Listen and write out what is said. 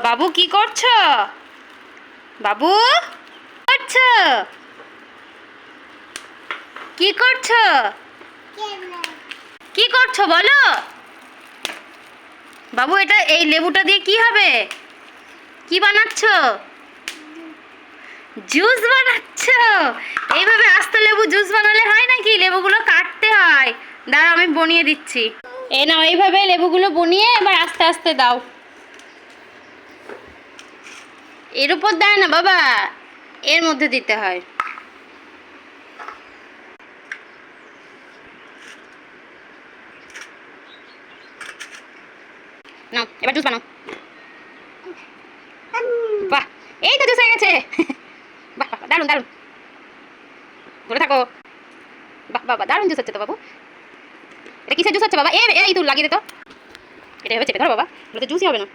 বাবু কি করছো? বাবু করছো? কি করছো? কি করছো বলো? বাবু এটা এই লেবুটা দিয়ে কি হবে? কি বানাচ্ছো? জুস বানাচ্ছো? এইভাবে আস্ত লেবু জুস বানালে হয় নাকি? লেবুগুলো কাটতে হয়। দাঁড়াও আমি বনিয়ে দিচ্ছি। এই নাও, এইভাবে লেবুগুলো বনিয়ে এবার আস্তে আস্তে দাও। এর উপর দেয় না বাবা, এর মধ্যে দিতে হয়। নাও এবার জুস বানাও। বাহ, এই তো জুস হয়ে গেছে। বাহ বাহ, দারুণ দারুণ, ধরে থাকো। বাহ বাবা, দারুণ জুস হচ্ছে তো বাবু। এটা কিসের জুস হচ্ছে বাবা? এই তুই লাগিয়ে দে তো। এটা এভাবে চেপে ধরো বাবা, এটা জুসই হবে না।